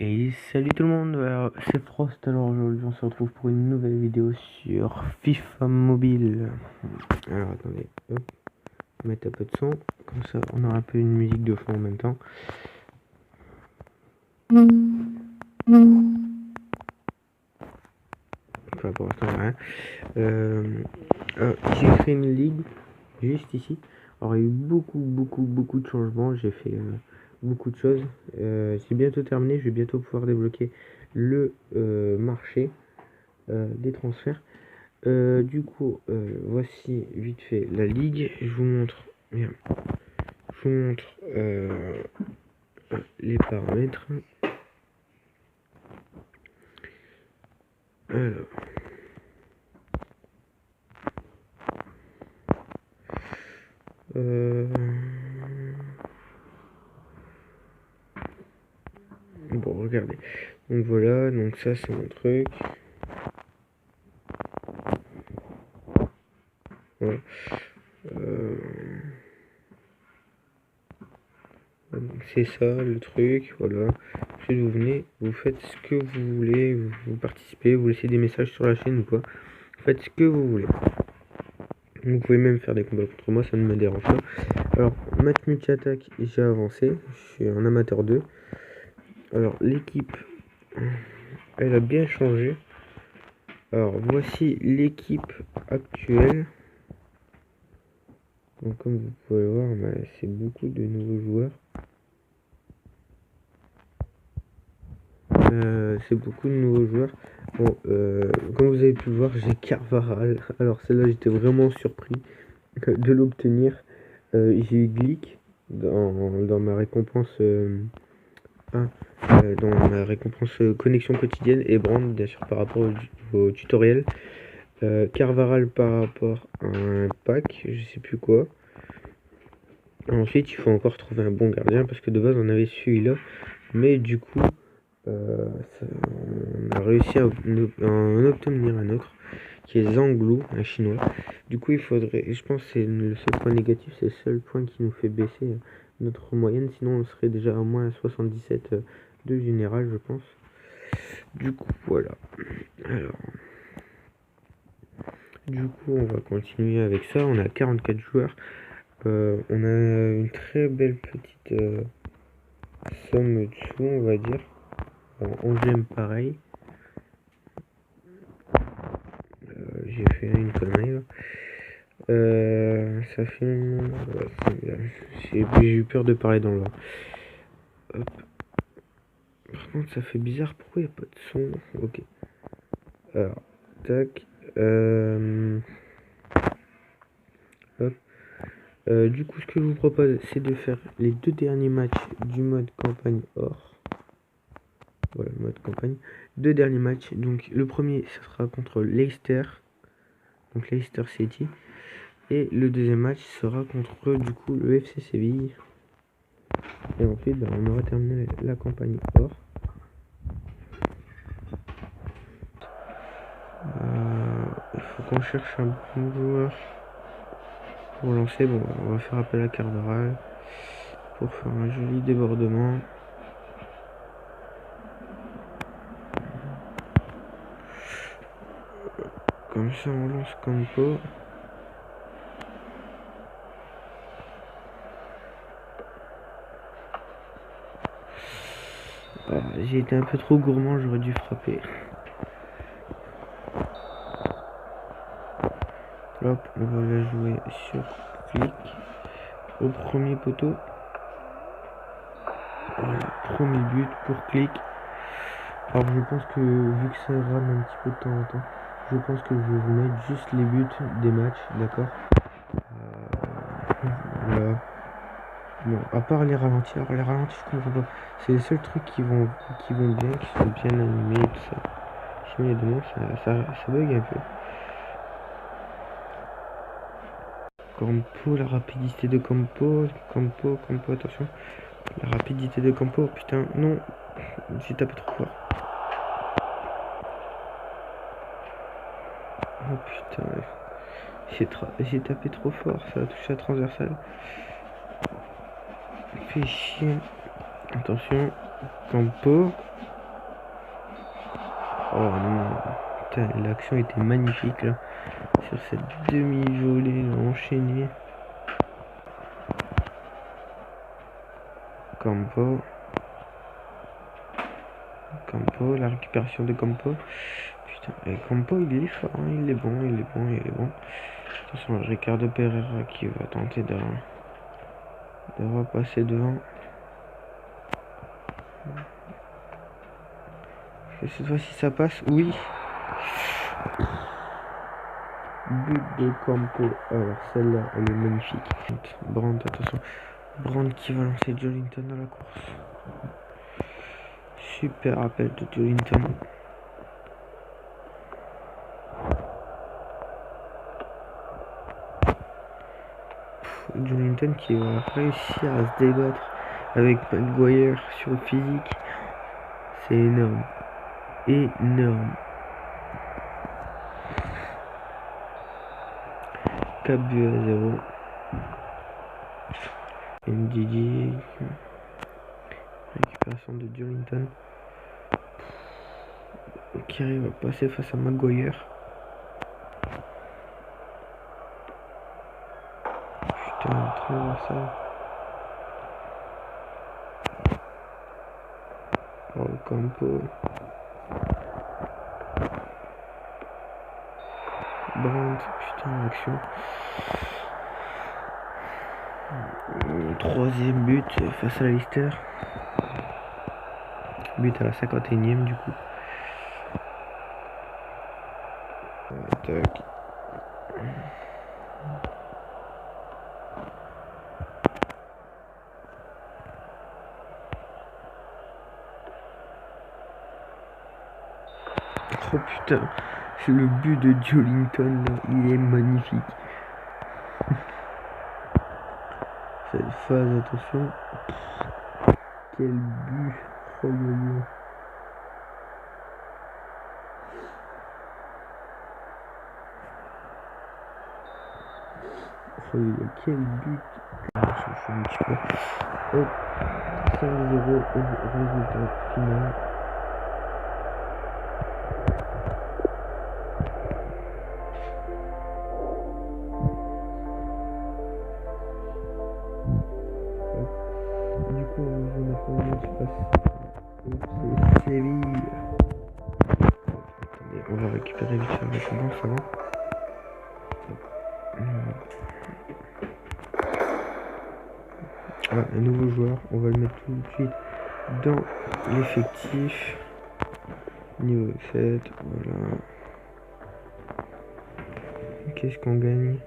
Et salut tout le monde, alors, c'est Frost, alors aujourd'hui on se retrouve pour une nouvelle vidéo sur FIFA Mobile. Alors attendez, hop, on va mettre un peu de son, comme ça on aura un peu une musique de fond en même temps. Enfin pour l'instant rien. J'ai créé une ligue juste ici. Alors il y a eu beaucoup de changements, j'ai fait beaucoup de choses. C'est bientôt terminé, je vais bientôt pouvoir débloquer le marché des transferts. Du coup, voici vite fait la ligue. Je vous montre, bien, je vous montre les paramètres. Alors, bon, regardez. Donc voilà, donc ça c'est mon truc. Voilà. C'est ça le truc, voilà. Ensuite vous venez, vous faites ce que vous voulez, vous participez, vous laissez des messages sur la chaîne ou quoi. Vous faites ce que vous voulez. Vous pouvez même faire des combats contre moi, ça ne me dérange pas. Alors, match multi-attaque, j'ai avancé. Je suis un amateur 2. Alors, l'équipe, elle a bien changé. Alors, voici l'équipe actuelle. Donc, comme vous pouvez le voir, c'est beaucoup de nouveaux joueurs. C'est beaucoup de nouveaux joueurs. Bon, comme vous avez pu le voir, j'ai Carvajal. Alors, celle-là, j'étais vraiment surpris de l'obtenir. J'ai eu Glick dans ma récompense dans ma récompense connexion quotidienne, et Brand bien sûr par rapport au tutoriel, Carvajal par rapport à un pack, je sais plus quoi. Ensuite il faut encore trouver un bon gardien parce que de base on avait celui-là, mais du coup on a réussi à en obtenir un autre qui est Zanglu, un chinois. Du coup il faudrait, je pense que c'est le seul point négatif, c'est le seul point qui nous fait baisser notre moyenne, sinon on serait déjà à moins 77 de général je pense. Du coup voilà. Alors du coup on va continuer avec ça. On a 44 joueurs. On a une très belle petite somme dessous, on va dire. En 11ème pareil. J'ai fait une connerie là. Ça fait... j'ai eu peur de parler dans le... Hop. Par contre ça fait bizarre, pourquoi il n'y a pas de son? Ok. Alors, tac. Hop. Du coup ce que je vous propose c'est de faire les 2 derniers matchs du mode campagne or. Voilà le mode campagne. 2 derniers matchs. Donc le premier ce sera contre Leicester. Donc Leicester City. Et le deuxième match sera contre du coup le FC Séville. Et ensuite on aura terminé la campagne or. Il faut qu'on cherche un bon joueur pour lancer. Bon, on va faire appel à Carvajal pour faire un joli débordement. Comme ça on lance Campo. J'ai été un peu trop gourmand, j'aurais dû frapper. Hop, on va la jouer sur clic au premier poteau. Voilà, premier but pour clic. Alors je pense que vu que ça rame un petit peu de temps en temps, je pense que je vais vous mettre juste les buts des matchs, d'accord. Voilà. Bon, à part les ralentis, alors les ralentis je comprends pas. C'est les seuls trucs qui vont bien, qui sont bien animés et tout ça. Sinon il y a des moments ça bug un peu. Campo, la rapidité de Campo, attention. La rapidité de Campo, putain, non, j'ai tapé trop fort. Oh putain, j'ai tapé trop fort, ça a touché la transversale. Fait chier. Attention, Campo. Oh non, putain, l'action était magnifique là. Sur cette demi-volée enchaînée. Campo, la récupération de Campo. Putain, et Campo il est fort, hein, il est bon. De toute façon, Ricardo Pereira qui va tenter de repasser devant. Et cette fois-ci ça passe, oui. But de Campo. Alors celle-là, elle est magnifique. Brandt, attention. Brandt qui va lancer Joelinton dans la course. Super appel de Joelinton. Joelinton qui va réussir à se débattre avec Maguire sur le physique. C'est énorme. Énorme. 4 buts à 0. NDD. Récupération de Joelinton. Qui arrive à passer face à Maguire. Putain, transversal. Oh, Campo. Brandt, putain, l'action. Troisième but face à la Leicester. But à la 51e du coup. Tac. Oh putain, le but de Joelinton là, il est magnifique. Cette phase, attention. Quel but. Oh yo yo. Oh yo yo, quel but. Je fais un petit peu. Hop, 5-0 au résultat final. Du coup, on va maintenant le match face au Séville. Attendez, on va récupérer vite la récompense avant. Ah, un nouveau joueur, on va le mettre tout de suite dans l'effectif. Niveau 7, voilà. Qu'est-ce qu'on gagne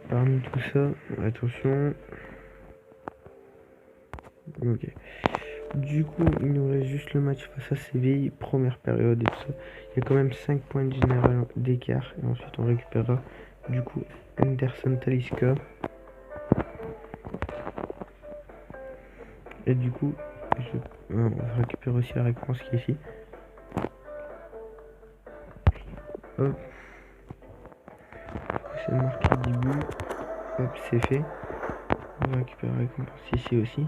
parmi tout ça? Attention. Ok. Du coup, il nous reste juste le match face à Séville, première période et tout ça. Il y a quand même 5 points de général d'écart. Et ensuite, on récupérera du coup Anderson Talisca. Et du coup, on va récupérer aussi la récompense qui est ici. Hop. C'est marqué 10 buts. Hop, c'est fait. On va récupérer la récompense ici aussi.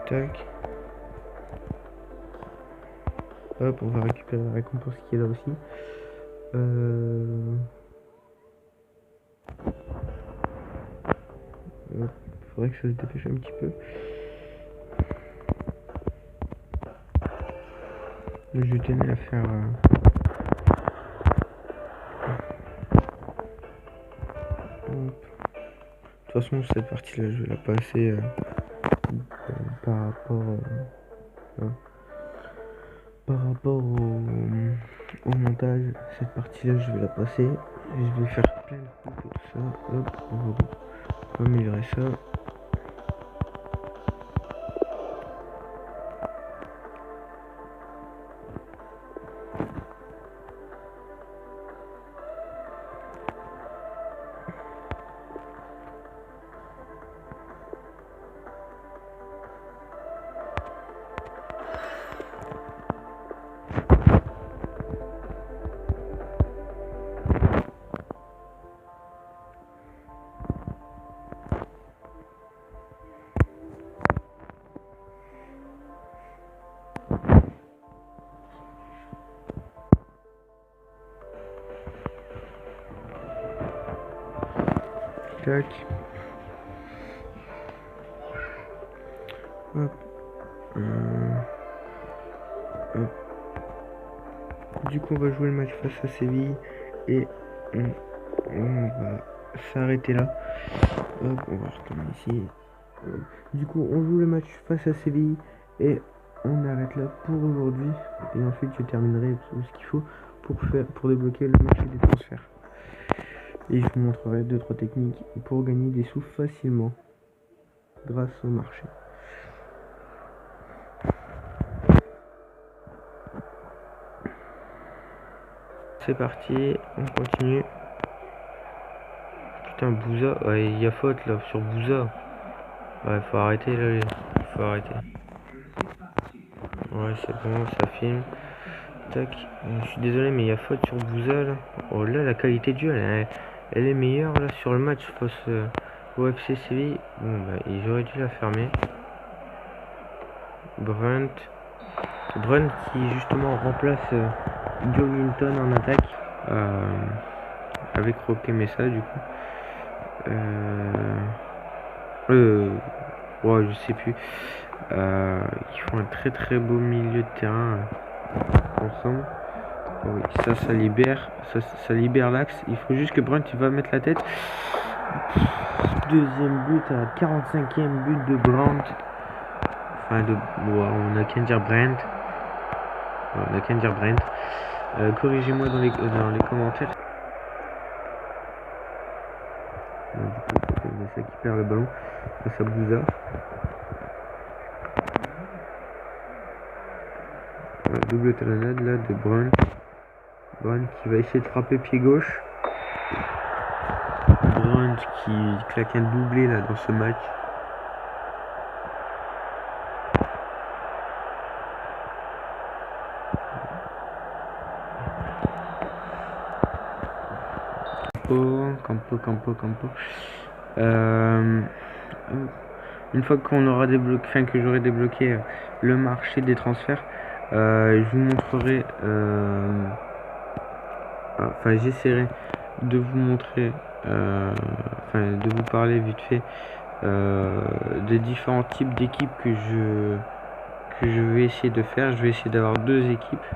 Tac. Hop, on va récupérer la récompense qui est là aussi. Faudrait que ça se dépêche un petit peu. Je tenais à faire de toute façon cette partie là je vais la passer par rapport au montage. Cette partie là je vais la passer et je vais faire plein de coups et tout ça. Hop, on va améliorer ça. Tac. Hop. Hop. Du coup, on va jouer le match face à Séville et on va s'arrêter là. Hop, on va retourner ici. Du coup, on joue le match face à Séville et on arrête là pour aujourd'hui. Et ensuite, je terminerai tout ce qu'il faut pour débloquer le marché des transferts. Et je vous montrerai 2-3 techniques pour gagner des sous facilement grâce au marché. C'est parti, on continue. Putain, Bouza, ouais, il y a faute là sur Bouza. Ouais, faut arrêter là, il faut arrêter. Ouais, c'est bon, ça filme. Tac, je suis désolé, mais il y a faute sur Bouza là. Oh là, la qualité de jeu, elle est meilleure là sur le match face au FC Séville. Bon, bah, j'aurais dû la fermer. Brunt qui justement remplace Joe Linton en attaque avec Roque Messa du coup. Ouais, je sais plus. Ils font un très très beau milieu de terrain ensemble. Oh oui, ça libère, ça libère l'axe. Il faut juste que Brunt il va mettre la tête. Deuxième but à 45e but de Brunt. Enfin on a qu'à dire Brent. On a qu'à dire Brent. Corrigez-moi dans les commentaires. Du coup, c'est ça qui perd le ballon. Ça Bouza. Double talonnade là de Brunt. Brunt qui va essayer de frapper pied gauche. Brunt qui claque un doublé là dans ce match. Campo. Une fois qu'on aura débloqué, enfin que j'aurai débloqué le marché des transferts, je vous montrerai, enfin j'essaierai de vous montrer, enfin de vous parler vite fait des différents types d'équipes que je vais essayer de faire. Je vais essayer d'avoir 2 équipes.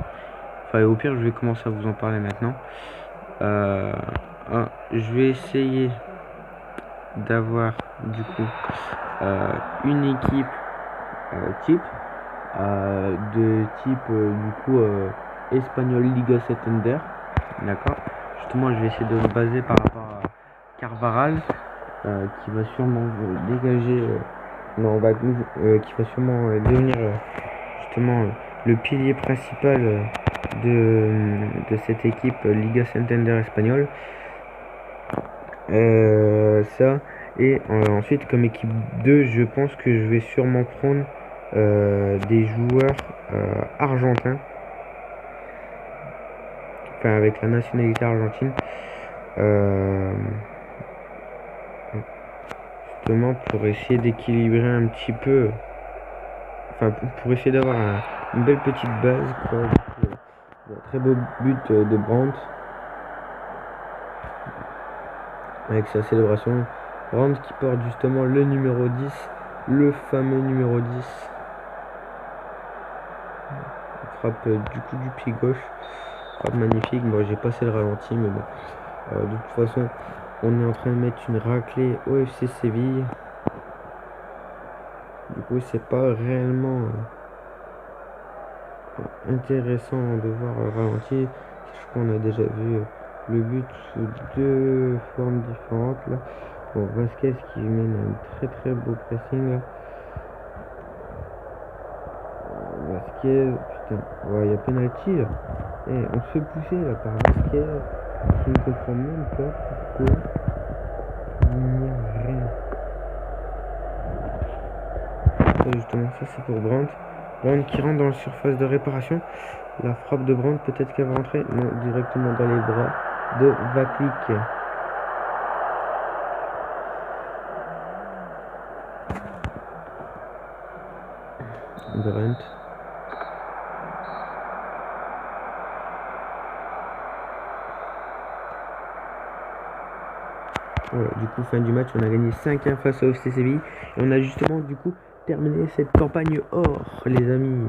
Enfin au pire je vais commencer à vous en parler maintenant. Je vais essayer d'avoir du coup une équipe type de type du coup Espagnol Liga Santander, d'accord. Justement je vais essayer de me baser par rapport à Carvaral qui va sûrement dégager qui va sûrement devenir justement le pilier principal de cette équipe Liga Santander espagnole. Ça et ensuite comme équipe 2 je pense que je vais sûrement prendre des joueurs argentins, enfin avec la nationalité argentine, justement pour essayer d'équilibrer un petit peu, enfin pour essayer d'avoir une belle petite base quoi. Un très beau but de Brandt avec sa célébration. Brandt qui porte justement le numéro 10, le fameux numéro 10. Frappe du coup du pied gauche, frappe magnifique. Bon, j'ai passé le ralenti, mais bon, de toute façon on est en train de mettre une raclée au FC Séville. Du coup c'est pas réellement intéressant de voir le ralenti. Je crois qu'on a déjà vu le but sous 2 formes différentes là. Bon, Vasquez qui mène un très très beau pressing là. Vasquez, putain, ouais, il y a penalty là. On se fait pousser là par Vasquez. Je ne comprends même pas pourquoi il n'y a rien. Ça, justement, ça c'est pour Brandt. Brandt qui rentre dans la surface de réparation. La frappe de Brandt, peut-être qu'elle va rentrer. Non, directement dans les bras de Vaklik. Brandt. Voilà, du coup, fin du match, on a gagné 5-1 face au FC Séville. Et on a justement, du coup, terminé cette campagne or, les amis.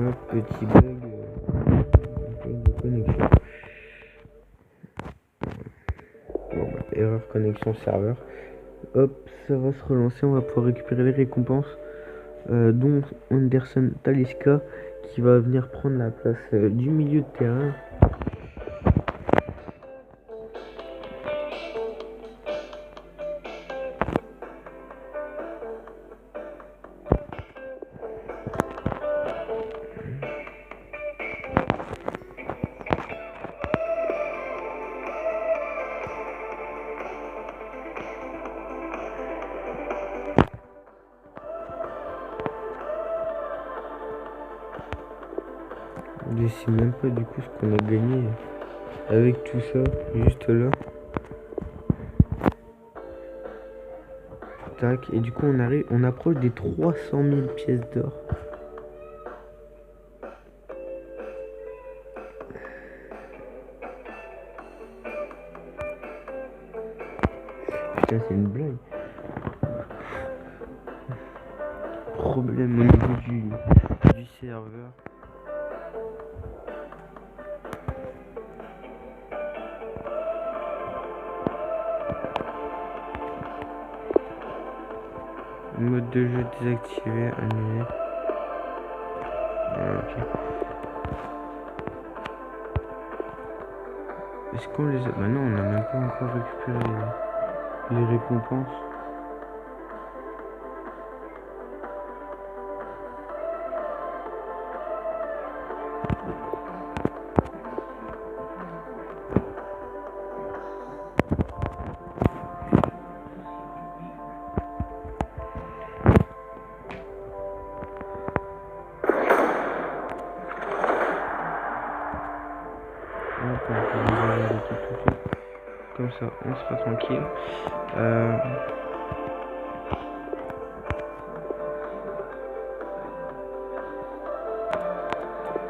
Un petit bug de connexion. Bon, bah, erreur connexion serveur. Hop, ça va se relancer. On va pouvoir récupérer les récompenses, dont Anderson Talisca qui va venir prendre la place du milieu de terrain. Je sais même pas du coup ce qu'on a gagné avec tout ça, juste là. Tac, et du coup on approche des 300 000 pièces d'or. Putain, c'est une blague. Problème au niveau du serveur. Mode de jeu désactivé, annulé. Ok. Est-ce qu'on les a... Bah non, on n'a même pas encore récupéré les récompenses. Comme ça, on sera tranquille.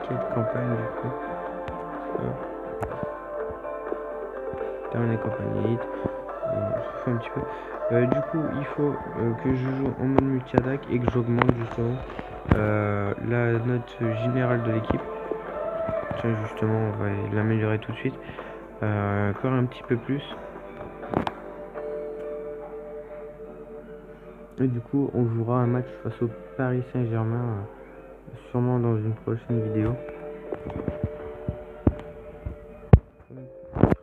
Quelle campagne du coup? Terminer campagne élite. On se fout un petit peu. Du coup, il faut que je joue en mode multi-attaque et que j'augmente justement la note générale de l'équipe. Tiens, justement, on va l'améliorer tout de suite. Encore un petit peu plus. Et du coup, on jouera un match face au Paris Saint-Germain, sûrement dans une prochaine vidéo.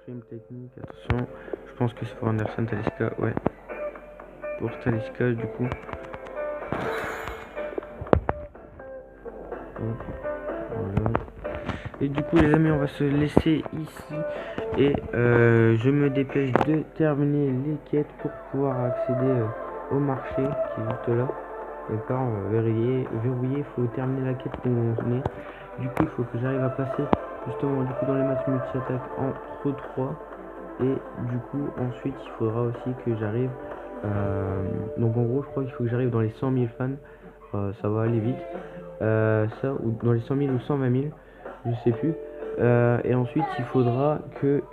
Prime technique, attention. Je pense que c'est pour Anderson Talisca, ouais. Pour Talisca, du coup. Voilà. Et du coup, les amis, on va se laisser ici. Et je me dépêche de terminer les quêtes pour pouvoir accéder au marché qui est juste là. D'accord, verrouillé, il faut terminer la quête qu'on est. Du coup, il faut que j'arrive à passer justement du coup dans les matchs multi-attaque en Pro 3. Et du coup, ensuite, il faudra aussi que j'arrive. Donc en gros, je crois qu'il faut que j'arrive dans les 100 000 fans. Ça va aller vite. Ça, ou dans les 100 000 ou 120 000, je sais plus. Et ensuite, il faudra que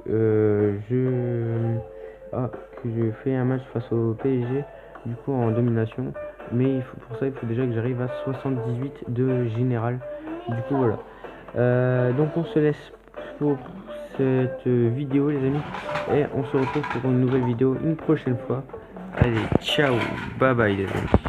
je fais un match face au PSG, du coup en domination. Mais pour ça, il faut déjà que j'arrive à 78 de général. Du coup, voilà. Donc on se laisse pour cette vidéo, les amis. Et on se retrouve pour une nouvelle vidéo une prochaine fois. Allez, ciao, bye bye les amis.